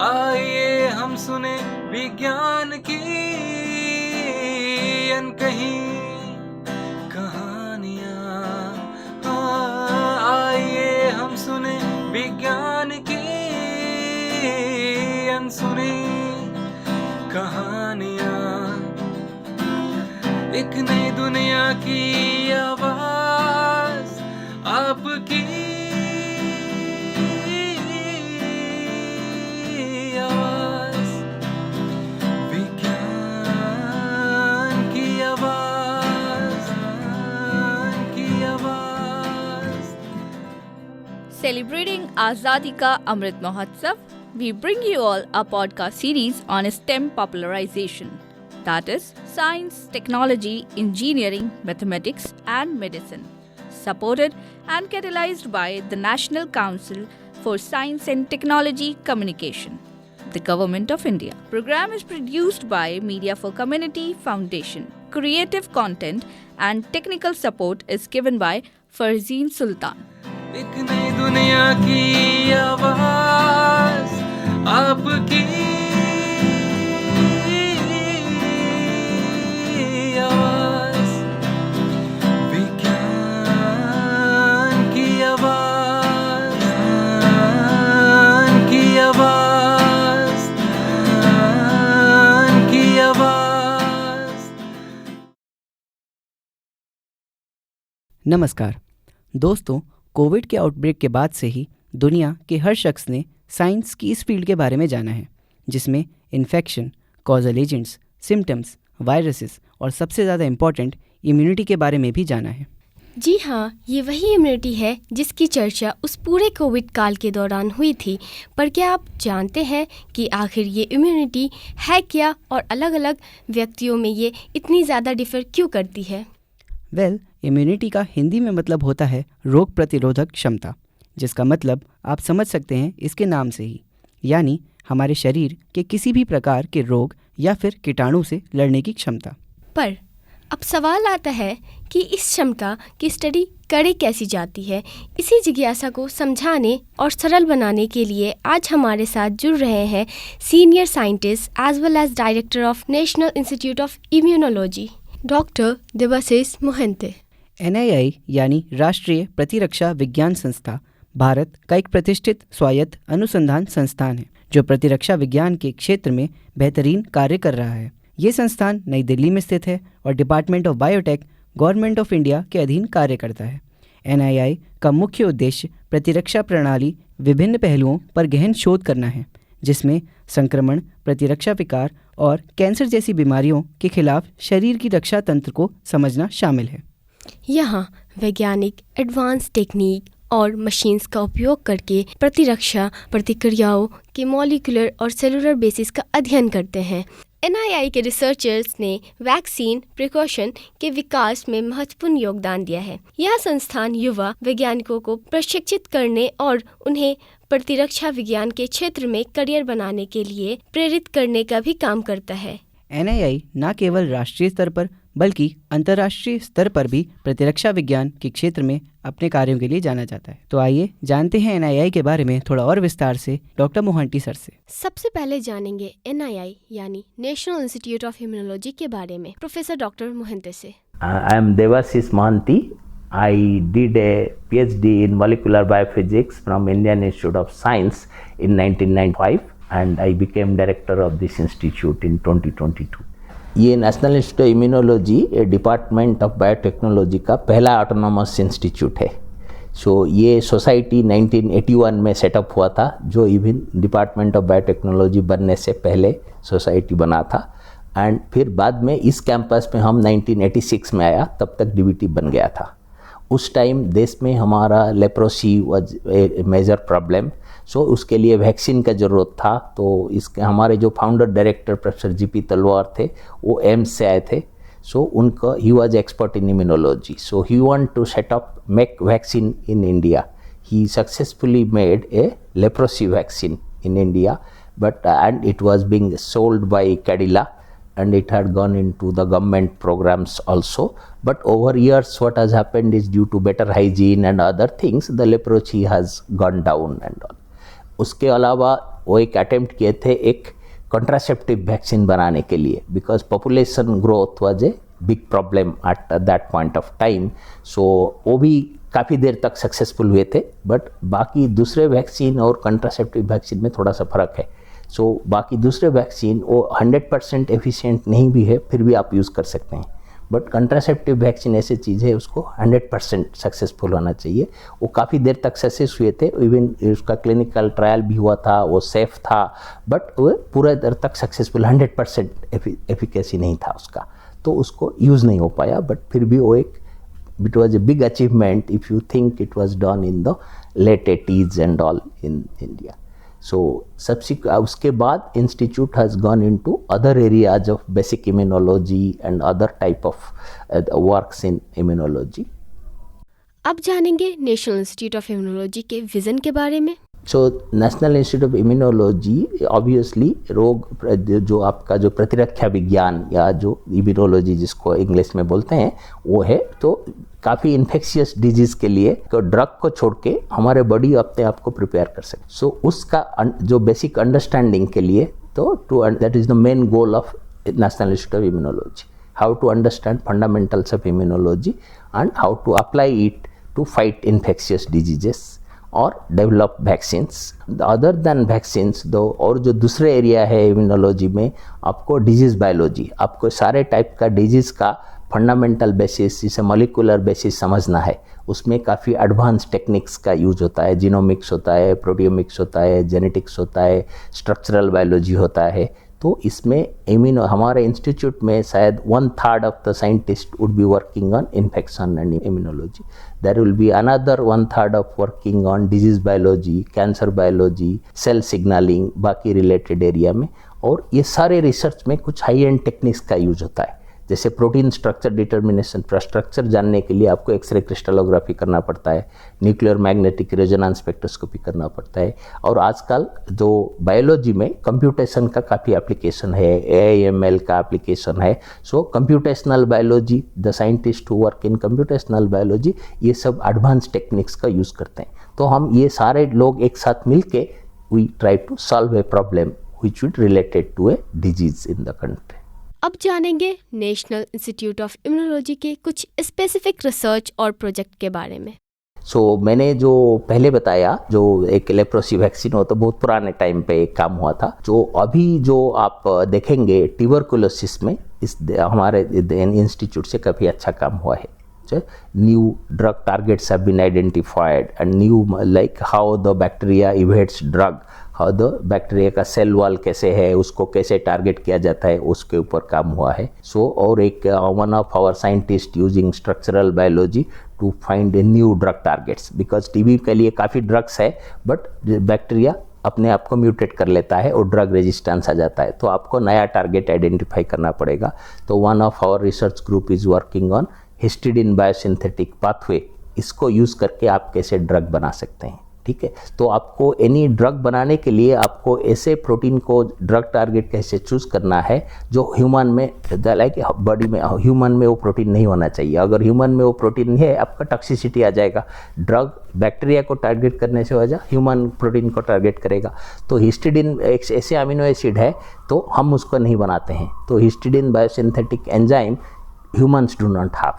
आइए हम सुने विज्ञान की अनकही कहानियाँ। आइए हम सुने विज्ञान की अनसुनी कहानियाँ। एक नई दुनिया की आवाज़ आपकी आवाज़, विज्ञान की आवाज़, की आवाज़। Celebrating Azadi Ka Amrit Mahotsav, we bring you all a podcast series on STEM popularization. That is, science, technology, engineering, mathematics, and medicine. Supported and catalyzed by the National Council for Science and Technology Communication, the Government of India. Program is produced by Media for Community Foundation. Creative content and technical support is given by Farzeen Sultan. एक नई दुनिया की आवाज़ आपकी आवाज़, विज्ञान की आवाज़, की आवाज़, की आवाज़। नमस्कार दोस्तों, कोविड के आउटब्रेक के बाद से ही दुनिया के हर शख्स ने साइंस की इस फील्ड के बारे में जाना है, जिसमें infection, causal agents, symptoms, viruses और सबसे ज़्यादा इम्पॉर्टेंट इम्यूनिटी के बारे में भी जाना है। जी हाँ, ये वही इम्यूनिटी है जिसकी चर्चा उस पूरे कोविड काल के दौरान हुई थी। पर क्या आप जानते हैं कि आखिर ये इम्यूनिटी है क्या और अलग अलग व्यक्तियों में ये इतनी ज़्यादा डिफर क्यों करती है? इम्यूनिटी का हिंदी में मतलब होता है रोग प्रतिरोधक क्षमता, जिसका मतलब आप समझ सकते हैं इसके नाम से ही, यानी हमारे शरीर के किसी भी प्रकार के रोग या फिर कीटाणु से लड़ने की क्षमता। पर अब सवाल आता है कि इस क्षमता की स्टडी करी कैसी जाती है। इसी जिज्ञासा को समझाने और सरल बनाने के लिए आज हमारे साथ जुड़ रहे हैं senior scientist as well as director of National institute of Immunology, doctor Debashish Mohanty. NII यानी राष्ट्रीय प्रतिरक्षा विज्ञान संस्था भारत का एक प्रतिष्ठित स्वायत्त अनुसंधान संस्थान है जो प्रतिरक्षा विज्ञान के क्षेत्र में बेहतरीन कार्य कर रहा है। ये संस्थान नई दिल्ली में स्थित है और department of biotech government of India के अधीन कार्य करता है। NII का मुख्य उद्देश्य प्रतिरक्षा प्रणाली विभिन्न पहलुओं पर गहन शोध करना है, जिसमें संक्रमण, प्रतिरक्षा विकार और कैंसर जैसी बीमारियों के खिलाफ शरीर की रक्षा तंत्र को समझना शामिल है। यहाँ वैज्ञानिक एडवांस टेक्निक और मशीन्स का उपयोग करके प्रतिरक्षा प्रतिक्रियाओं के मॉलिक्यूलर और सेलुलर बेसिस का अध्ययन करते हैं। NII के रिसर्चर्स ने वैक्सीन प्रिकॉशन के विकास में महत्वपूर्ण योगदान दिया है। यह संस्थान युवा वैज्ञानिकों को प्रशिक्षित करने और उन्हें प्रतिरक्षा विज्ञान के क्षेत्र में करियर बनाने के लिए प्रेरित करने का भी काम करता है। NII न केवल राष्ट्रीय स्तर पर बल्कि अंतर्राष्ट्रीय स्तर पर भी प्रतिरक्षा विज्ञान के क्षेत्र में अपने कार्यों के लिए जाना जाता है। तो आइए जानते हैं NII के बारे में थोड़ा और विस्तार से डॉक्टर मोहंती सर से। सबसे पहले जानेंगे NII यानी नेशनल इंस्टीट्यूट ऑफ इम्यूनोलॉजी के बारे में प्रोफेसर डॉक्टर मोहंते से। I am Devashish Mohanty. I did a PhD in molecular biophysics from Indian Institute of Science in 1995 and I became director of this institute in 2022. ये national institute of immunology department of biotechnology का पहला autonomous institute है। ये society 1981 में setup हुआ था, जो even department of biotechnology बनने से पहले सोसाइटी बना था। एंड फिर बाद में इस कैंपस में हम 1986 में आया, तब तक DBT बन गया था। उस टाइम देश में हमारा leprosy was a major problem, उसके लिए वैक्सीन का ज़रूरत था। तो इसके हमारे जो फाउंडर डायरेक्टर प्रोफेसर GP तलवार थे, वो एम्स से आए थे। उनका ही was expert in immunology, he want to set up make vaccine in India. He successfully made a leprosy vaccine in India, but and it was being sold by Cadila and it had gone into the government programs also. But over years what has happened is due to better hygiene and other things, the leprosy has gone down and all. उसके अलावा वो एक attempt किए थे एक contraceptive vaccine बनाने के लिए, because population growth was a big problem at that point of time. So वो भी काफ़ी देर तक सक्सेसफुल हुए थे, बट बाकी दूसरे वैक्सीन और कंट्रासेप्टिव वैक्सीन में थोड़ा सा फ़र्क है। सो बाकी दूसरे वैक्सीन वो 100% एफिशिएंट नहीं भी है, फिर भी आप यूज़ कर सकते हैं, बट कंट्रासेप्टिव वैक्सीन ऐसी चीज़ है उसको 100% सक्सेसफुल होना चाहिए। वो काफ़ी देर तक सक्सेस हुए थे, इवन उसका क्लिनिकल ट्रायल भी हुआ था, वो सेफ था, बट वो पूरा देर तक सक्सेसफुल 100% एफिकेसी नहीं था उसका, तो उसको यूज़ नहीं हो पाया। बट फिर भी वो एक it was a big achievement if you think it was done in the late 80s and all in India. So उसके बाद institute has gone into other areas of basic immunology and other type of works in immunology. अब जानेंगे national institute of immunology के vision के बारे में। So national institute of immunology obviously रोग जो आपका जो प्रतिरक्षा विज्ञान या जो इम्यूनोलॉजी जिसको इंग्लिश में बोलते हैं वो है, तो काफ़ी इन्फेक्शियस डिजीज़ के लिए तो ड्रग को छोड़ के हमारे बॉडी अपने आप को प्रिपेयर कर सके। सो उसका जो बेसिक अंडरस्टैंडिंग के लिए तो that is the main goal of National institute of Immunology, how to understand fundamentals of immunology and how to apply it to fight infectious diseases और develop vaccines. Other than vaccines दो और जो दूसरे area है immunology में, आपको disease biology, आपको सारे टाइप का डिजीज़ का फंडामेंटल बेसिस जिसे मॉलिक्यूलर बेसिस समझना है, उसमें काफ़ी एडवांस टेक्निक्स का यूज होता है। जीनोमिक्स होता है, प्रोटियोमिक्स होता है, जेनेटिक्स होता है, स्ट्रक्चरल बायोलॉजी होता है। तो इसमें हमारे इंस्टीट्यूट में शायद 1/3 of the scientist would be working on infection and immunology. There will be another 1/3 of working on disease biology, cancer biology, cell signalling, बाकी रिलेटेड एरिया में। और ये सारे रिसर्च में कुछ हाई एंड टेक्निक्स का यूज होता है, जैसे प्रोटीन स्ट्रक्चर डिटर्मिनेशन, स्ट्रक्चर जानने के लिए आपको एक्सरे क्रिस्टलोग्राफी करना पड़ता है, न्यूक्लियर मैग्नेटिक रेजोनेंस स्पेक्ट्रोस्कोपी करना पड़ता है। और आजकल जो बायोलॉजी में कंप्यूटेशन का काफ़ी एप्लीकेशन है, AIML का एप्लीकेशन है। So computational biology, the scientist who work in computational biology, ये सब एडवांस टेक्निक्स का यूज़ करते हैं। तो हम ये सारे लोग एक साथ मिल के we try to solve a problem which with related to a disease in the country. अब जानेंगे नेशनल इंस्टीट्यूट ऑफ इम्यूनोलॉजी के कुछ स्पेसिफिक रिसर्च और प्रोजेक्ट के बारे में। मैंने जो पहले बताया, जो एक लेप्रोसी वैक्सीन हो तो बहुत पुराने टाइम पे एक काम हुआ था। जो अभी जो आप देखेंगे ट्यूबरकुलोसिस में इस हमारे इंस्टीट्यूट से काफ़ी अच्छा काम हुआ है। New drug targets have been identified and new like how the bacteria evades drug, how the bacteria का सेल वॉल कैसे है, उसको कैसे टारगेट किया जाता है, उसके ऊपर काम हुआ है। और एक one of our scientist using structural biology to find a new drug targets, because TB के लिए काफ़ी ड्रग्स है, बट बैक्टीरिया अपने आप को म्यूटेट कर लेता है और ड्रग रेजिस्टेंस आ जाता है, तो आपको नया टारगेट आइडेंटिफाई करना पड़ेगा। तो one of our research group is working on histidine biosynthetic pathway, इसको यूज़ करके आप कैसे ड्रग बना सकते हैं। ठीक है, तो आपको एनी ड्रग बनाने के लिए आपको ऐसे प्रोटीन को ड्रग टारगेट कैसे चूज़ करना है जो ह्यूमन में, लाइक बॉडी में ह्यूमन में वो प्रोटीन नहीं होना चाहिए। अगर ह्यूमन में वो प्रोटीन है, आपका टॉक्सिसिटी आ जाएगा। ड्रग बैक्टीरिया को टारगेट करने से वजह ह्यूमन प्रोटीन को टारगेट करेगा। तो हिस्टिडिन एक ऐसे अमीनो एसिड है, तो हम उसको नहीं बनाते हैं। तो histidine biosynthetic enzyme humans do not have,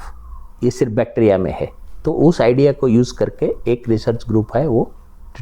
ये सिर्फ बैक्टीरिया में है। तो उस आइडिया को यूज़ करके एक रिसर्च ग्रुप है वो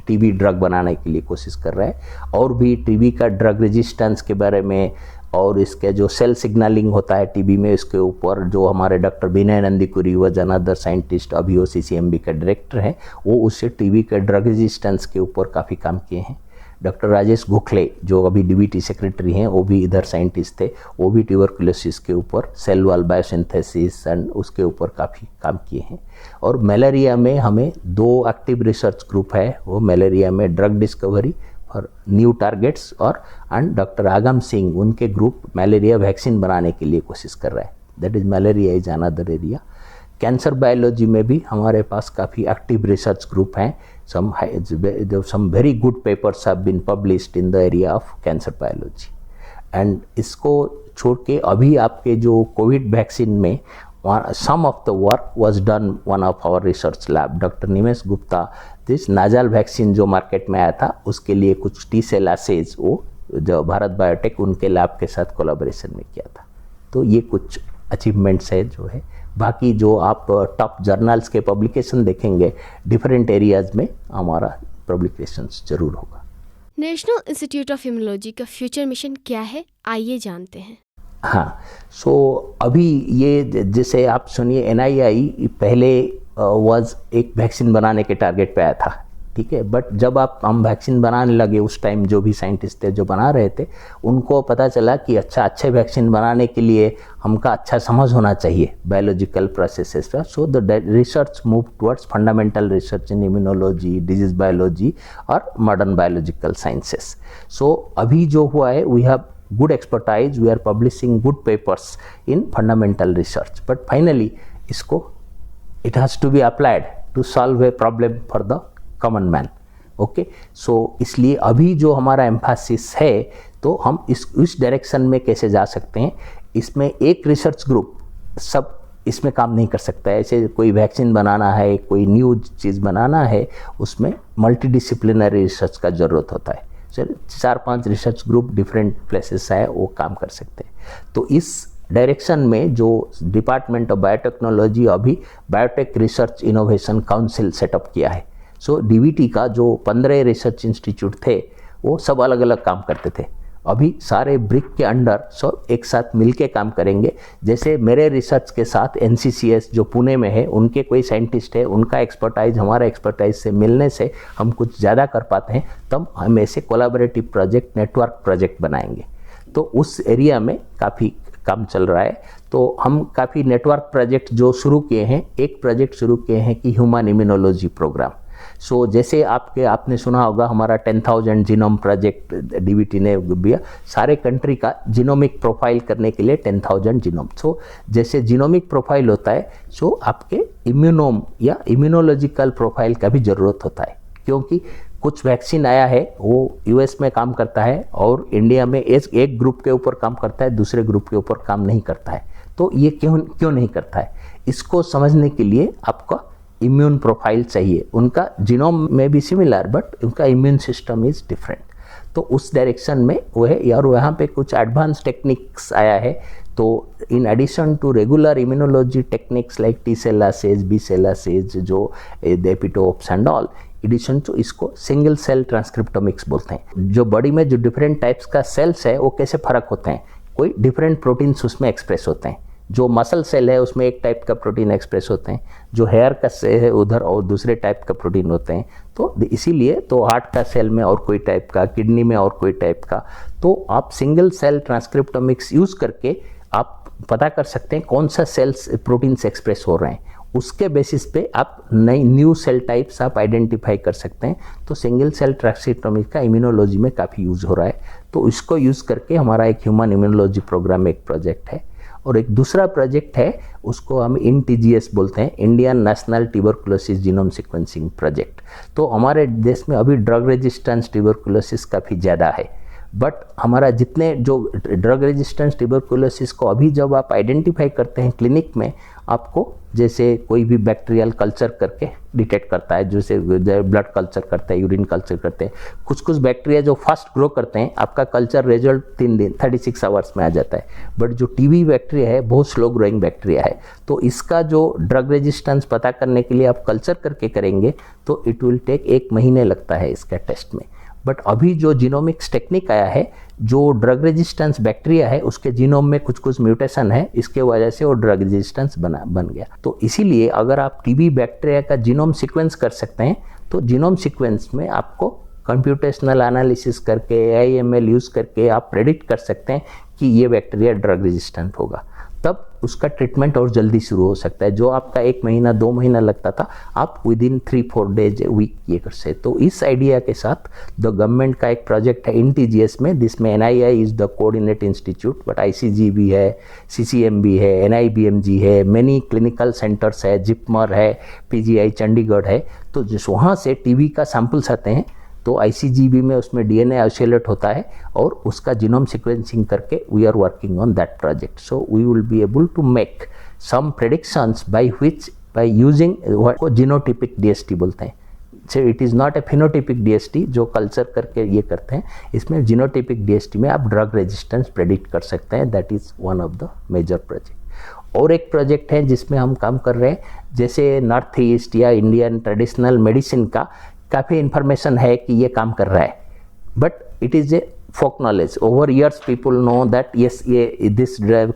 टीबी ड्रग बनाने के लिए कोशिश कर रहा है। और भी टीबी का ड्रग रेजिस्टेंस के बारे में और इसके जो सेल सिग्नलिंग होता है टीबी में, इसके ऊपर जो हमारे डॉक्टर विनय नंदीकुरी व अनदर साइंटिस्ट, अभी वो CCMB के डायरेक्टर हैं, वो उससे टीबी के ड्रग रेजिस्टेंस के ऊपर काफ़ी काम किए हैं। डॉक्टर राजेश गोखले जो अभी DBT सेक्रेटरी हैं, वो भी इधर साइंटिस्ट थे, वो भी ट्यूबरकुलोसिस के ऊपर सेल वॉल बायोसिंथेसिस एंड उसके ऊपर काफ़ी काम किए हैं। और मलेरिया में हमें 2 एक्टिव रिसर्च ग्रुप है, वो मलेरिया में ड्रग डिस्कवरी और न्यू टारगेट्स और एंड डॉक्टर आगम सिंह, उनके ग्रुप मलेरिया वैक्सीन बनाने के लिए कोशिश कर रहा है। That is malaria is another area. Cancer biology में भी हमारे पास काफ़ी एक्टिव रिसर्च ग्रुप हैं। some very good papers have been published in the area of cancer biology. And इसको छोड़ के अभी आपके जो कोविड वैक्सीन में some of the work was done one of our research lab, Dr. Nimesh Gupta, this nasal vaccine जो market में आया था उसके लिए कुछ टी सेल असेज वो जो भारत बायोटेक उनके लैब के साथ कोलैबोरेशन में किया था। तो ये कुछ अचीवमेंट्स है जो है। बाकी जो आप टॉप जर्नल्स के पब्लिकेशन देखेंगे डिफरेंट एरियाज में हमारा पब्लिकेशंस जरूर होगा। नेशनल इंस्टीट्यूट ऑफ इम्यूनोलॉजी का फ्यूचर मिशन क्या है, आइए जानते हैं। हाँ, सो अभी ये जैसे आप सुनिए NII पहले वाज एक वैक्सीन बनाने के टारगेट पे आया था, ठीक है। बट जब हम वैक्सीन बनाने लगे उस टाइम जो भी साइंटिस्ट थे जो बना रहे थे उनको पता चला कि अच्छे वैक्सीन बनाने के लिए हमका अच्छा समझ होना चाहिए बायोलॉजिकल प्रोसेसेस का। So the research move towards fundamental research in immunology, disease biology और मॉडर्न बायोलॉजिकल साइंसेस। सो अभी जो हुआ है we have good expertise, we are publishing good papers in fundamental research, but finally इसको it has to be applied to solve a problem for the common man. Okay, so इसलिए अभी जो हमारा एम्फासिस है तो हम इस डायरेक्शन में कैसे जा सकते हैं। इसमें एक रिसर्च ग्रुप सब इसमें काम नहीं कर सकता है। ऐसे कोई वैक्सीन बनाना है, कोई न्यू चीज़ बनाना है, उसमें मल्टीडिसिप्लिनरी रिसर्च का ज़रूरत होता है। 4-5 रिसर्च ग्रुप डिफरेंट प्लेसेस है वो काम कर सकते हैं। तो इस डायरेक्शन में जो डिपार्टमेंट ऑफ बायोटेक्नोलॉजी अभी biotech research innovation council setup किया है। सो DBT का जो 15 रिसर्च इंस्टीट्यूट थे वो सब अलग अलग काम करते थे, अभी सारे ब्रिक के अंडर सब एक साथ मिलके काम करेंगे। जैसे मेरे रिसर्च के साथ NCCS जो पुणे में है उनके कोई साइंटिस्ट है, उनका एक्सपर्टाइज हमारा एक्सपर्टाइज से मिलने से हम कुछ ज़्यादा कर पाते हैं, तब हम ऐसे कोलैबोरेटिव प्रोजेक्ट, नेटवर्क प्रोजेक्ट बनाएंगे। तो उस एरिया में काफ़ी काम चल रहा है। तो हम काफ़ी नेटवर्क प्रोजेक्ट जो शुरू किए हैं, एक प्रोजेक्ट शुरू किए हैं कि ह्यूमन इम्यूनोलॉजी प्रोग्राम। सो जैसे आपने सुना होगा हमारा 10,000 जीनोम प्रोजेक्ट DBT ने दिया, सारे कंट्री का जीनोमिक प्रोफाइल करने के लिए 10,000 जीनोम। सो जैसे जीनोमिक प्रोफाइल होता है सो आपके इम्यूनोम या इम्यूनोलॉजिकल प्रोफाइल का भी ज़रूरत होता है, क्योंकि कुछ वैक्सीन आया है वो US में काम करता है और इंडिया में एक ग्रुप के ऊपर काम करता है, दूसरे ग्रुप के ऊपर काम नहीं करता है। तो ये क्यों नहीं करता है, इसको समझने के लिए आपका इम्यून प्रोफाइल चाहिए। उनका जीनोम में भी सिमिलर बट उनका इम्यून सिस्टम इज़ डिफरेंट। तो उस डायरेक्शन में वो है यार, वहाँ पे कुछ एडवांस टेक्निक्स आया है। तो in addition to regular immunology techniques like T cell assays, B cell assays, जो epitopes and all, addition to इसको सिंगल सेल ट्रांसक्रिप्टोमिक्स बोलते हैं। जो बॉडी में जो डिफरेंट टाइप्स का सेल्स है वो कैसे फ़र्क होते हैं, कोई डिफरेंट प्रोटीन्स उसमें एक्सप्रेस होते हैं। जो मसल सेल है उसमें एक टाइप का प्रोटीन एक्सप्रेस होते हैं, जो हेयर का सेल है उधर और दूसरे टाइप का प्रोटीन होते हैं। तो इसीलिए तो हार्ट का सेल में और कोई टाइप का, किडनी में और कोई टाइप का। तो आप सिंगल सेल ट्रांसक्रिप्टोमिक्स यूज़ करके आप पता कर सकते हैं कौन सा सेल्स प्रोटीन्स एक्सप्रेस हो रहे हैं। उसके बेसिस पे आप नई न्यू सेल टाइप्स आप आइडेंटिफाई कर सकते हैं। तो सिंगल सेल ट्रांसक्रिप्टोमिक्स का इम्यूनोलॉजी में काफ़ी यूज़ हो रहा है। तो इसको यूज़ करके हमारा एक ह्यूमन इम्यूनोलॉजी प्रोग्राम एक प्रोजेक्ट है। और एक दूसरा प्रोजेक्ट है उसको हम INTGS बोलते हैं, Indian national tuberculosis genome sequencing project. तो हमारे देश में अभी ड्रग रेजिस्टेंस ट्यूबरकुलोसिस काफ़ी ज़्यादा है, बट हमारा जितने जो ड्रग रेजिस्टेंस ट्यूबरकुलोसिस को अभी जब आप आइडेंटिफाई करते हैं क्लिनिक में, आपको जैसे कोई भी बैक्टीरियल कल्चर करके डिटेक्ट करता है, जैसे ब्लड कल्चर करते हैं, यूरिन कल्चर करते हैं। कुछ बैक्टीरिया जो फास्ट ग्रो करते हैं, आपका कल्चर रिजल्ट 3 दिन 36 आवर्स में आ जाता है। बट जो TB बैक्टीरिया है बहुत स्लो ग्रोइंग बैक्टीरिया है। तो इसका जो ड्रग रेजिस्टेंस पता करने के लिए आप कल्चर करके करेंगे तो इट विल टेक 1 महीने लगता है इसका टेस्ट में। बट अभी जो जीनोमिक्स टेक्निक आया है, जो ड्रग रेजिस्टेंस बैक्टीरिया है उसके जीनोम में कुछ म्यूटेशन है, इसके वजह से वो ड्रग रेजिस्टेंस बन गया। तो इसीलिए अगर आप TB बैक्टीरिया का जीनोम सीक्वेंस कर सकते हैं तो जीनोम सीक्वेंस में आपको कंप्यूटेशनल एनालिसिस करके AI/ML यूज़ करके आप प्रेडिक्ट कर सकते हैं कि ये बैक्टीरिया ड्रग रेजिस्टेंट होगा। तब उसका ट्रीटमेंट और जल्दी शुरू हो सकता है। जो आपका 1 महीना 2 महीना लगता था, आप विदिन 3-4 डेज वीक ये कर सकते। तो इस आइडिया के साथ द गवर्नमेंट का एक प्रोजेक्ट है INTGS में, जिसमें NII is the coordinate institute, but ICG भी है, CCM भी है, NIBMG है, मैनी क्लिनिकल सेंटर्स है, जिपमर है, PGI चंडीगढ़ है। तो जिस वहाँ से TB का सैंपल्स आते हैं तो ICGB में उसमें DNA आइसोलेट होता है और उसका जीनोम सीक्वेंसिंग करके we are working on that project. So we will be able to make some predictions by using what को जीनोटिपिक DST बोलते हैं, it is not a phenotypic DST जो कल्चर करके ये करते हैं, इसमें जीनोटिपिक DST में आप ड्रग रेजिस्टेंस प्रेडिक्ट कर सकते हैं। That is one of the major project. और एक प्रोजेक्ट है जिसमें हम काम कर रहे हैं, जैसे नॉर्थ ईस्ट या इंडियन ट्रेडिशनल मेडिसिन का काफ़ी इन्फॉर्मेशन है कि ये काम कर रहा है, but it is a folk knowledge. Over years people know that yes, this drug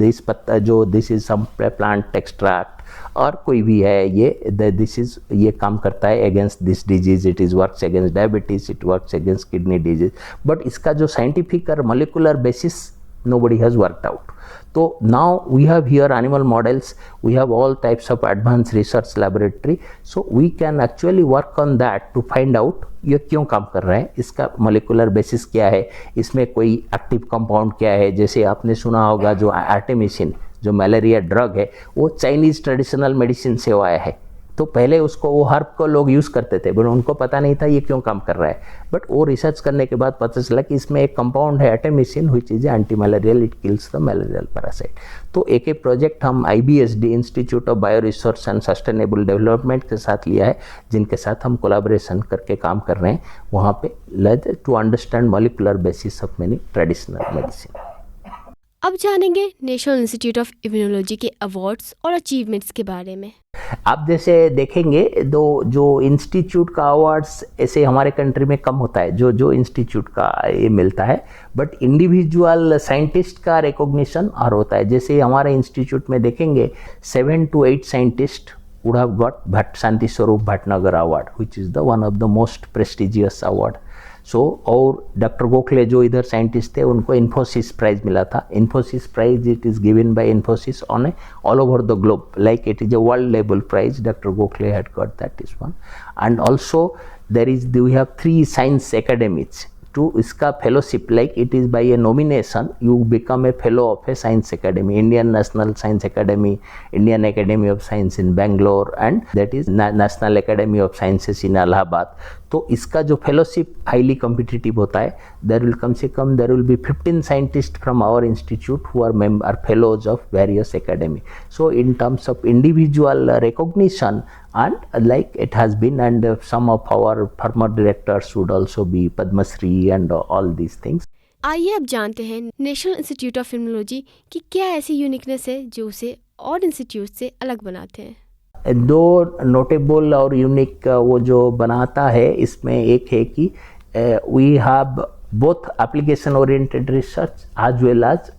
this पत्ता जो this is some plant extract और कोई भी है ये काम करता है against this disease, it is works against diabetes, it works against kidney disease, but इसका जो scientific और molecular basis nobody has worked out. So now we have here animal models, we have all types of advanced research laboratory, so we can actually work on that to find out ये क्यों काम कर रहा है, इसका molecular basis क्या है, इसमें कोई एक्टिव कंपाउंड क्या है। जैसे आपने सुना होगा जो आर्टेमिसिन जो मलेरिया ड्रग है वो चाइनीज़ ट्रेडिशनल मेडिसिन से आया है, तो पहले उसको वो हर्ब को लोग यूज़ करते थे बट उनको पता नहीं था ये क्यों काम कर रहा है, बट वो रिसर्च करने के बाद पता चला कि इसमें एक कंपाउंड है artemisinin which is anti malarial, it kills the malarial parasite. तो एक प्रोजेक्ट हम IBSD Institute of Bio Resource and Sustainable Development के साथ लिया है, जिनके साथ हम कोलैबोरेशन करके काम कर रहे हैं वहाँ पे to understand molecular basis of many traditional medicine. अब जानेंगे नेशनल इंस्टीट्यूट ऑफ इम्यूनोलॉजी के अवार्ड्स और अचीवमेंट्स के बारे में। आप जैसे देखेंगे जो इंस्टीट्यूट का अवार्ड्स ऐसे हमारे कंट्री में कम होता है, जो इंस्टीट्यूट का ये मिलता है, बट इंडिविजुअल साइंटिस्ट का रिकॉग्निशन और होता है। जैसे हमारे इंस्टीट्यूट में देखेंगे 7 to 8 scientist would have got Bhatt Shanti Swarup Bhatnagar Award, which is the one of the most prestigious award. So और डॉक्टर गोखले जो इधर साइंटिस्ट थे उनको इन्फोसिस प्राइज मिला था। Infosys prize it is given by Infosys on all over the globe, like it is a world level prize. Doctor Gokhale had got that is one, and also we have 3 science academies to इसका fellowship, like it is by a nomination you become a fellow of a science academy, Indian national science academy, Indian academy of Science in Bangalore and that is National Academy of Sciences in Allahabad. तो इसका जो fellowship highly competitive होता है, देर will कम से कम there will be 15 scientist from our institute who are fellows of various academy. So in terms of individual recognition and like it has been, and some of our former directors would also be Padma Shri and all these things. आइए अब जानते हैं national institute of immunology की क्या ऐसी uniqueness है जो उसे और इंस्टीट्यूट से अलग बनाते हैं। दो नोटेबल और यूनिक वो जो बनाता है इसमें एक है कि we have both application oriented research as well as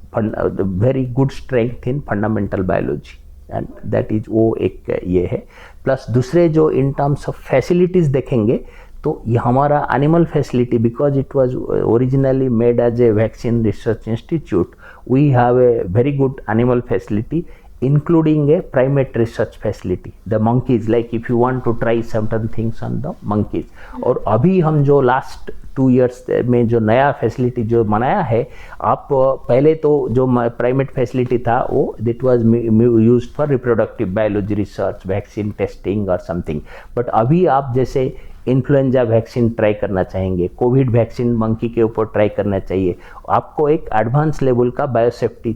very good strength in fundamental biology, and that is वो एक ये है। प्लस दूसरे जो इन टर्म्स ऑफ फैसिलिटीज़ देखेंगे तो ये हमारा animal facility, because it was originally made as a vaccine research institute, we have a very good animal facility including a primate research facility, the monkeys, like if you want to try certain things on the monkeys। और अभी हम जो last 2 years में जो नया facility जो बनाया है, आप पहले तो जो प्राइमेट फैसिलिटी था वो that was used for reproductive biology research, vaccine testing और समथिंग, बट अभी आप जैसे इन्फ्लुएंजा वैक्सीन ट्राई करना चाहेंगे, कोविड वैक्सीन मंकी के ऊपर ट्राई करना चाहिए, आपको एक एडवांस लेवल का बायोसेफ्टी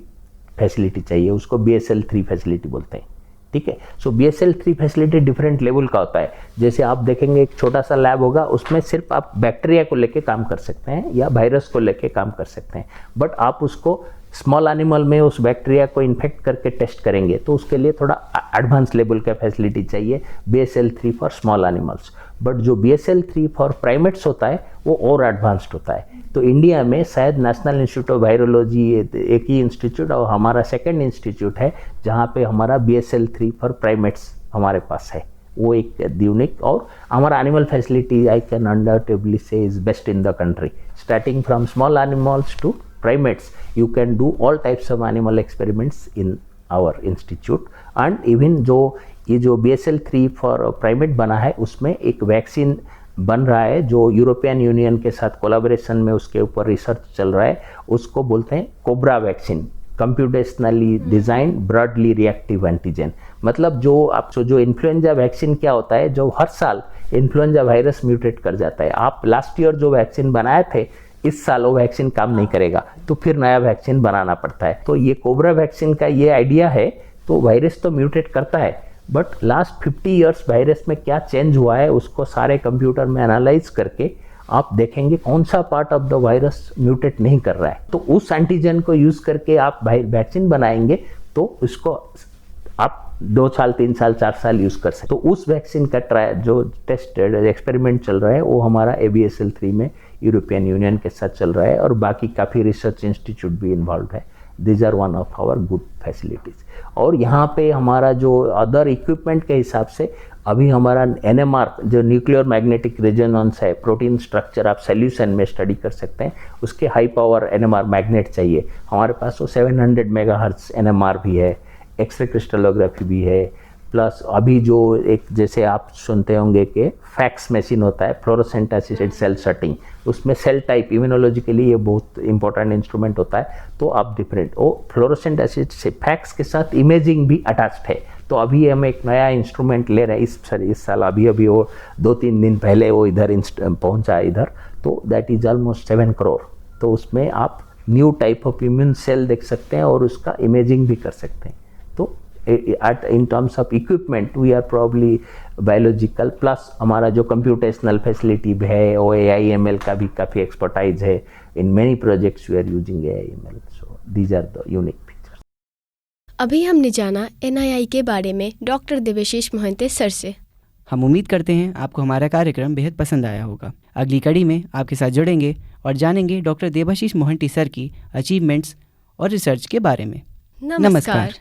फैसिलिटी चाहिए, उसको BSL-3 फैसिलिटी बोलते हैं। ठीक है, सो BSL-3 फैसिलिटी डिफरेंट लेवल का होता है। जैसे आप देखेंगे एक छोटा सा लैब होगा, उसमें सिर्फ आप बैक्टीरिया को लेके काम कर सकते हैं या वायरस को लेके काम कर सकते हैं, बट आप उसको स्मॉल एनिमल में उस बैक्टीरिया को इन्फेक्ट करके टेस्ट करेंगे तो उसके लिए थोड़ा एडवांस लेवल का फैसिलिटी चाहिए, BSL-3 for small animals. But जो BSL-3 फॉर प्राइमेट्स होता है वो और एडवांस्ड होता है। तो इंडिया में शायद नेशनल इंस्टीट्यूट ऑफ वायरोलॉजी एक ही इंस्टीट्यूट और हमारा सेकेंड इंस्टीट्यूट है जहाँ पे हमारा BSL-3 फॉर प्राइमेट्स हमारे पास है, वो एक यूनिक। और हमारा animal facility I can undoubtedly say is best in the country, starting from small animals to primates, you can do all types of animal experiments in our institute, and even ये जो BSL-3 for primate बना है उसमें एक vaccine बन रहा है जो यूरोपियन यूनियन के साथ कोलैबोरेशन में उसके ऊपर रिसर्च चल रहा है, उसको बोलते हैं cobra vaccine, computationally design broadly reactive antigen. मतलब जो इन्फ्लुएंजा वैक्सीन क्या होता है, जो हर साल इन्फ्लुएंजा वायरस म्यूटेट कर जाता है, आप लास्ट ईयर जो वैक्सीन बनाए थे इस साल वो वैक्सीन काम नहीं करेगा तो फिर नया वैक्सीन बनाना पड़ता है। तो ये कोब्रा वैक्सीन का ये आइडिया है, तो वायरस तो म्यूटेट करता है बट लास्ट 50 ईयर्स वायरस में क्या चेंज हुआ है उसको सारे कंप्यूटर में एनालाइज करके आप देखेंगे कौन सा part of the virus mutate नहीं कर रहा है, तो उस एंटीजन को यूज करके आप वैक्सीन बनाएंगे तो उसको आप 2 साल 3 साल 4 साल यूज कर सकते। तो उस वैक्सीन का ट्रायल जो टेस्ट एक्सपेरिमेंट चल रहा है वो हमारा ABSL3 में यूरोपियन यूनियन के साथ चल रहा है और बाकी काफ़ी रिसर्च इंस्टीट्यूट भी इन्वॉल्व है। These are one of our good facilities. और यहाँ पे हमारा जो अदर इक्विपमेंट के हिसाब से अभी हमारा NMR जो न्यूक्लियर मैग्नेटिक रेजोनेंस है, प्रोटीन स्ट्रक्चर आप सोल्यूशन में स्टडी कर सकते हैं, उसके हाई पावर NMR मैग्नेट चाहिए। हमारे पास वो 700 मेगाहर्ट्ज NMR भी है, एक्सरे क्रिस्टलोग्राफी भी है, प्लस अभी जो एक जैसे आप सुनते होंगे कि फैक्स मशीन होता है, फ्लोरोसेंट असिस्टेड सेल सॉर्टिंग, उसमें सेल टाइप इम्यूनोलॉजी के लिए ये बहुत इंपॉर्टेंट इंस्ट्रूमेंट होता है। तो आप डिफरेंट वो फ्लोरोसेंट असिस्टेड फैक्स के साथ इमेजिंग भी अटैच्ड है। तो अभी हम एक नया इंस्ट्रूमेंट ले रहे हैं इस साल, अभी वो 2-3 दिन पहले वो इधर पहुंचा इधर, तो दैट इज ऑलमोस्ट 7 करोड़। तो उसमें आप new type of immune cell देख सकते हैं और उसका इमेजिंग भी कर सकते हैं। तो in terms of equipment we are probably biological plus हमारा जो computational facility भी है, वो AI/ML का भी काफ़ी expertise है। In many projects we are using AI/ML, so these are the unique features। अभी हमने जाना NII के बारे में डॉक्टर देवाशीष मोहंती सर से। हम उम्मीद करते हैं आपको हमारा कार्यक्रम बेहद पसंद आया होगा। अगली कड़ी में आपके साथ जुड़ेंगे और जानेंगे डॉक्टर देवाशीष मोहंती सर की अचीवमेंट्स और रिसर्च के बारे में। नमस्कार।